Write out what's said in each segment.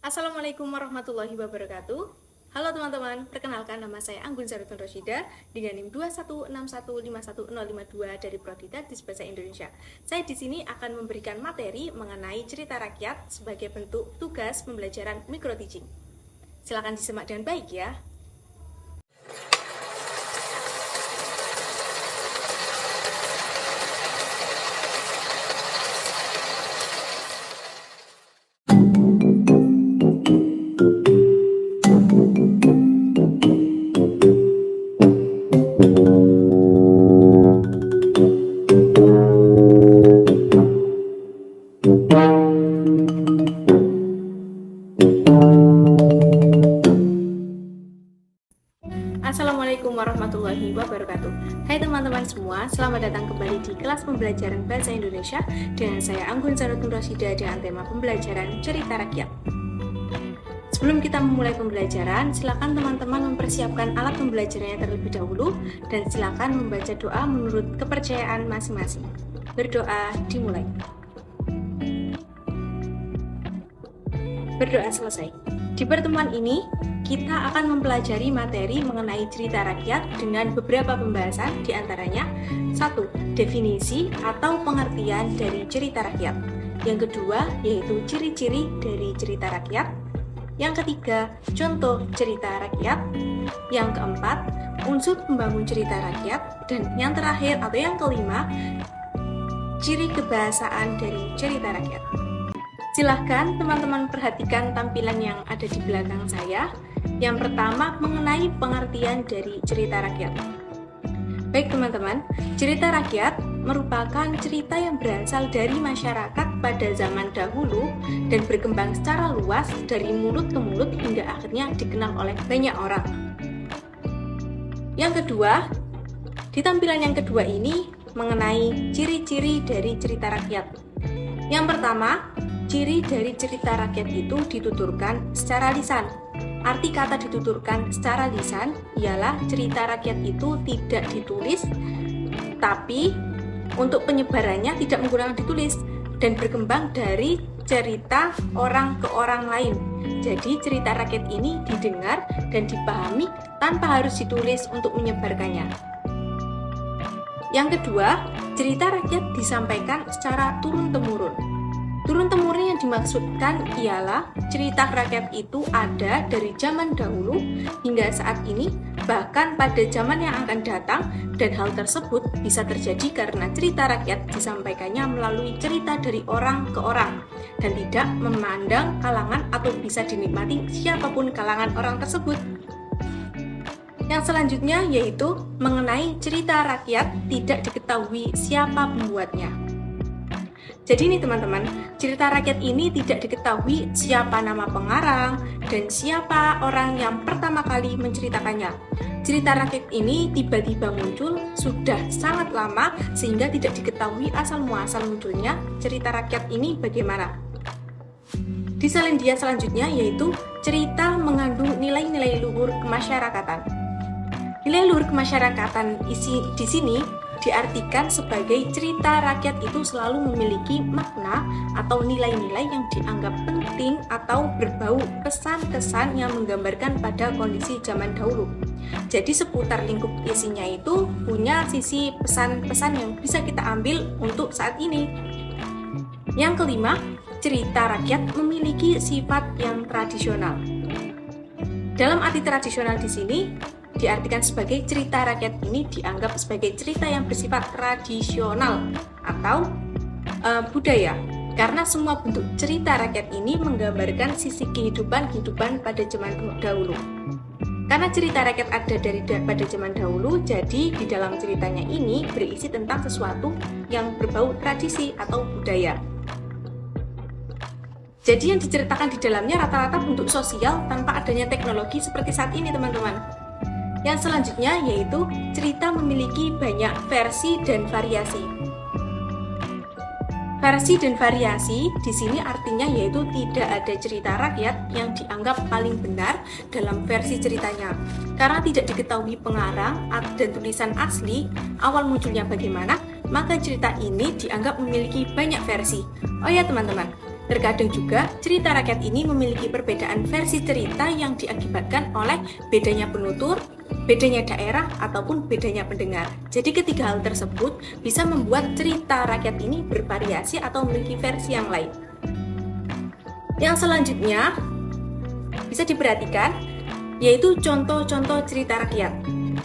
Assalamualaikum warahmatullahi wabarakatuh. Halo teman-teman, perkenalkan nama saya Anggun Zarutun Rosyida dengan NIM 216151052 dari Prodi Dikti Bahasa Indonesia. Saya di sini akan memberikan materi mengenai cerita rakyat sebagai bentuk tugas pembelajaran micro teaching. Silakan disimak dengan baik ya. Assalamualaikum warahmatullahi wabarakatuh. Hai teman-teman semua, selamat datang kembali di kelas pembelajaran Bahasa Indonesia dengan saya Anggun Zarutun Rosyida dengan tema pembelajaran cerita rakyat. Sebelum kita memulai pembelajaran, silakan teman-teman mempersiapkan alat pembelajarannya terlebih dahulu dan silakan membaca doa menurut kepercayaan masing-masing. Berdoa dimulai. Berdoa selesai. Di pertemuan ini, kita akan mempelajari materi mengenai cerita rakyat dengan beberapa pembahasan, diantaranya 1. Definisi atau pengertian dari cerita rakyat. Yang kedua, yaitu ciri-ciri dari cerita rakyat. Yang ketiga, contoh cerita rakyat. Yang keempat, unsur pembangun cerita rakyat. Dan yang terakhir atau yang kelima, ciri kebahasaan dari cerita rakyat. Silahkan teman-teman perhatikan tampilan yang ada di belakang saya. Yang pertama mengenai pengertian dari cerita rakyat. Baik teman-teman, cerita rakyat merupakan cerita yang berasal dari masyarakat pada zaman dahulu dan berkembang secara luas dari mulut ke mulut hingga akhirnya dikenal oleh banyak orang. Yang kedua, di tampilan yang kedua ini mengenai ciri-ciri dari cerita rakyat. Yang pertama, ciri dari cerita rakyat itu dituturkan secara lisan. Arti kata dituturkan secara lisan ialah cerita rakyat itu tidak ditulis, tapi untuk penyebarannya tidak menggunakan ditulis dan berkembang dari cerita orang ke orang lain. Jadi cerita rakyat ini didengar dan dipahami tanpa harus ditulis untuk menyebarkannya. Yang kedua, cerita rakyat disampaikan secara turun-temurun. Turun-temurun yang dimaksudkan ialah cerita rakyat itu ada dari zaman dahulu hingga saat ini, bahkan pada zaman yang akan datang, dan hal tersebut bisa terjadi karena cerita rakyat disampaikannya melalui cerita dari orang ke orang dan tidak memandang kalangan atau bisa dinikmati siapapun kalangan orang tersebut. Yang selanjutnya yaitu mengenai cerita rakyat tidak diketahui siapa pembuatnya. Jadi ini teman-teman, cerita rakyat ini tidak diketahui siapa nama pengarang dan siapa orang yang pertama kali menceritakannya. Cerita rakyat ini tiba-tiba muncul sudah sangat lama sehingga tidak diketahui asal-muasal munculnya cerita rakyat ini bagaimana. Di selendia selanjutnya yaitu cerita mengandung nilai-nilai luhur kemasyarakatan. Nilai luhur kemasyarakatan di sini diartikan sebagai cerita rakyat itu selalu memiliki makna atau nilai-nilai yang dianggap penting atau berbau pesan-kesan yang menggambarkan pada kondisi zaman dahulu. Jadi seputar lingkup isinya itu punya sisi pesan-pesan yang bisa kita ambil untuk saat ini. Yang kelima, cerita rakyat memiliki sifat yang tradisional. Dalam arti tradisional di sini diartikan sebagai cerita rakyat ini dianggap sebagai cerita yang bersifat tradisional atau budaya, karena semua bentuk cerita rakyat ini menggambarkan sisi kehidupan pada zaman dahulu. Karena cerita rakyat ada pada zaman dahulu, jadi di dalam ceritanya ini berisi tentang sesuatu yang berbau tradisi atau budaya. Jadi yang diceritakan di dalamnya rata-rata bentuk sosial tanpa adanya teknologi seperti saat ini teman-teman. Yang selanjutnya yaitu cerita memiliki banyak versi dan variasi. Versi dan variasi di sini artinya yaitu tidak ada cerita rakyat yang dianggap paling benar dalam versi ceritanya. Karena tidak diketahui pengarang dan tulisan asli awal munculnya bagaimana, maka cerita ini dianggap memiliki banyak versi. Oh ya teman-teman, Terkadang juga cerita rakyat ini memiliki perbedaan versi cerita yang diakibatkan oleh bedanya penutur, bedanya daerah, ataupun bedanya pendengar. Jadi ketiga hal tersebut bisa membuat cerita rakyat ini bervariasi atau memiliki versi yang lain. Yang selanjutnya bisa diperhatikan yaitu contoh-contoh cerita rakyat.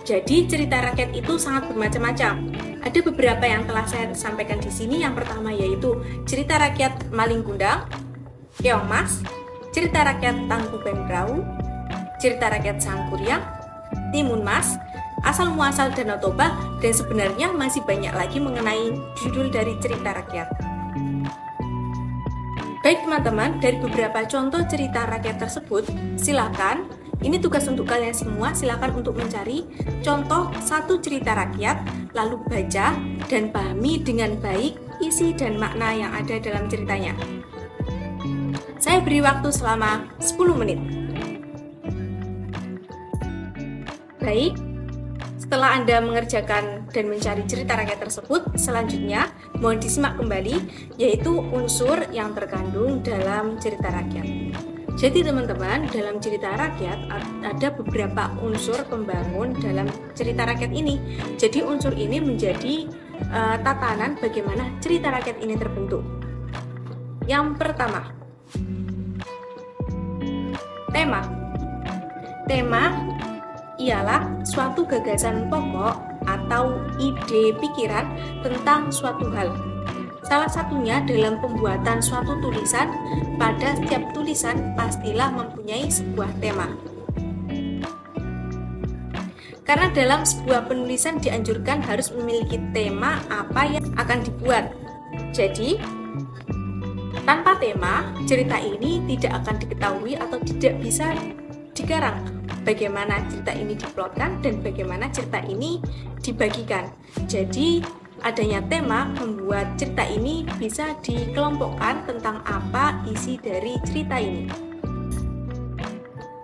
Jadi cerita rakyat itu sangat bermacam-macam. Ada beberapa yang telah saya sampaikan di sini. Yang pertama yaitu cerita rakyat Maling Kundang, Keong Mas, cerita rakyat Tangku Bendrau, cerita rakyat Sangkuriang, Timun Mas, Asal Muasal Danau Toba, dan sebenarnya masih banyak lagi mengenai judul dari cerita rakyat. Baik teman-teman, dari beberapa contoh cerita rakyat tersebut, silakan, ini tugas untuk kalian semua, silakan untuk mencari contoh satu cerita rakyat, lalu baca dan pahami dengan baik isi dan makna yang ada dalam ceritanya. Saya beri waktu selama 10 menit. Baik, setelah Anda mengerjakan dan mencari cerita rakyat tersebut, selanjutnya mohon disimak kembali, yaitu unsur yang terkandung dalam cerita rakyat. Jadi teman-teman, dalam cerita rakyat ada beberapa unsur pembangun dalam cerita rakyat ini. Jadi unsur ini menjadi tatanan bagaimana cerita rakyat ini terbentuk. Yang pertama, tema. Tema ialah suatu gagasan pokok atau ide pikiran tentang suatu hal. Salah satunya dalam pembuatan suatu tulisan, pada setiap tulisan pastilah mempunyai sebuah tema. Karena dalam sebuah penulisan dianjurkan harus memiliki tema apa yang akan dibuat. Jadi, tanpa tema, cerita ini tidak akan diketahui atau tidak bisa digarang. Bagaimana cerita ini diplotkan dan bagaimana cerita ini dibagikan. Jadi, adanya tema membuat cerita ini bisa dikelompokkan tentang apa isi dari cerita ini.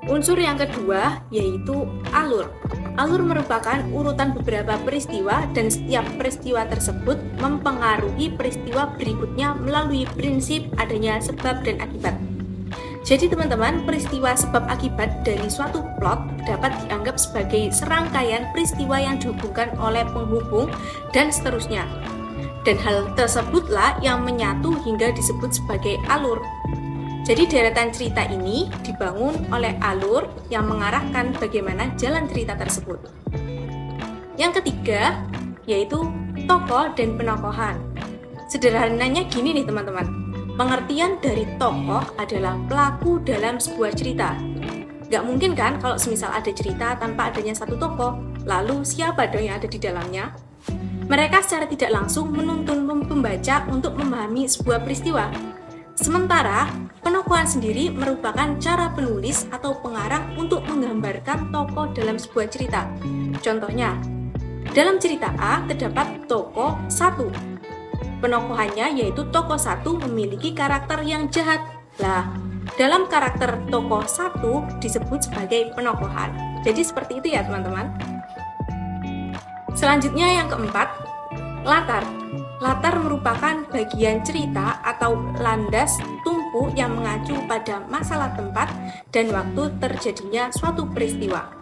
Unsur yang kedua yaitu alur. Alur merupakan urutan beberapa peristiwa dan setiap peristiwa tersebut mempengaruhi peristiwa berikutnya melalui prinsip adanya sebab dan akibat. Jadi teman-teman, peristiwa sebab akibat dari suatu plot dapat dianggap sebagai serangkaian peristiwa yang dihubungkan oleh penghubung dan seterusnya. Dan hal tersebutlah yang menyatu hingga disebut sebagai alur. Jadi deretan cerita ini dibangun oleh alur yang mengarahkan bagaimana jalan cerita tersebut. Yang ketiga yaitu tokoh dan penokohan. Sederhananya gini nih teman-teman. Pengertian dari tokoh adalah pelaku dalam sebuah cerita. Gak mungkin kan kalau semisal ada cerita tanpa adanya satu tokoh, lalu siapa dong yang ada di dalamnya? Mereka secara tidak langsung menuntun pembaca untuk memahami sebuah peristiwa. Sementara, penokohan sendiri merupakan cara penulis atau pengarang untuk menggambarkan tokoh dalam sebuah cerita. Contohnya, dalam cerita A terdapat tokoh 1. Penokohannya yaitu tokoh 1 memiliki karakter yang jahat. Lah, dalam karakter tokoh 1 disebut sebagai penokohan. Jadi seperti itu ya teman-teman. Selanjutnya yang keempat, latar. Latar merupakan bagian cerita atau landas tumpu yang mengacu pada masalah tempat dan waktu terjadinya suatu peristiwa.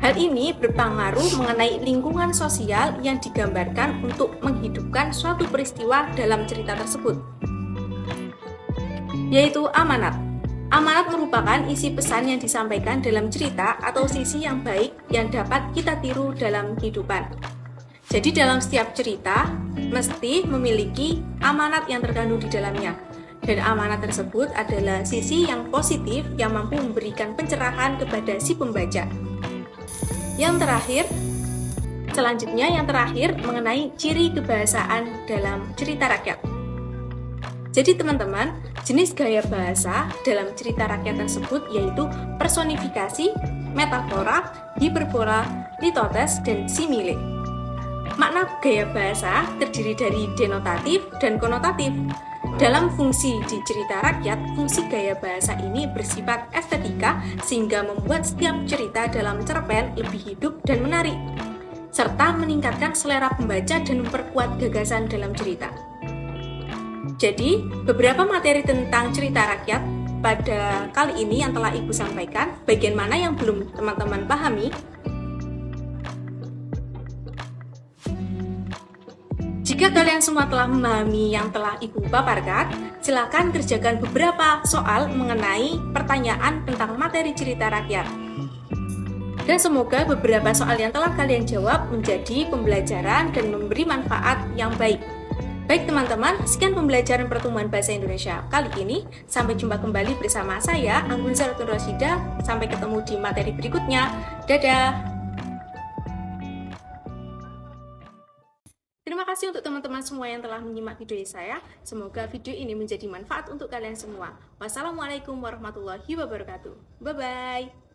Hal ini berpengaruh mengenai lingkungan sosial yang digambarkan untuk menghidupkan suatu peristiwa dalam cerita tersebut, yaitu amanat. Amanat merupakan isi pesan yang disampaikan dalam cerita atau sisi yang baik yang dapat kita tiru dalam kehidupan. Jadi dalam setiap cerita mesti memiliki amanat yang terkandung di dalamnya. Dan amanat tersebut adalah sisi yang positif yang mampu memberikan pencerahan kepada si pembaca. Yang terakhir mengenai ciri kebahasaan dalam cerita rakyat. Jadi teman-teman, jenis gaya bahasa dalam cerita rakyat tersebut yaitu personifikasi, metafora, hiperbola, litotes, dan simile. Makna gaya bahasa terdiri dari denotatif dan konotatif. Dalam fungsi di cerita rakyat, fungsi gaya bahasa ini bersifat estetika sehingga membuat setiap cerita dalam cerpen lebih hidup dan menarik, serta meningkatkan selera pembaca dan memperkuat gagasan dalam cerita. Jadi, beberapa materi tentang cerita rakyat pada kali ini yang telah Ibu sampaikan, bagian mana yang belum teman-teman pahami? Jika kalian semua telah memahami yang telah Ibu paparkan, silakan kerjakan beberapa soal mengenai pertanyaan tentang materi cerita rakyat. Dan semoga beberapa soal yang telah kalian jawab menjadi pembelajaran dan memberi manfaat yang baik. Baik teman-teman, sekian pembelajaran pertemuan bahasa Indonesia kali ini. Sampai jumpa kembali bersama saya, Anggun Zaratun Rosyida. Sampai ketemu di materi berikutnya. Dadah! Terima kasih untuk teman-teman semua yang telah menyimak video saya. Semoga video ini menjadi manfaat untuk kalian semua. Wassalamualaikum warahmatullahi wabarakatuh. Bye-bye!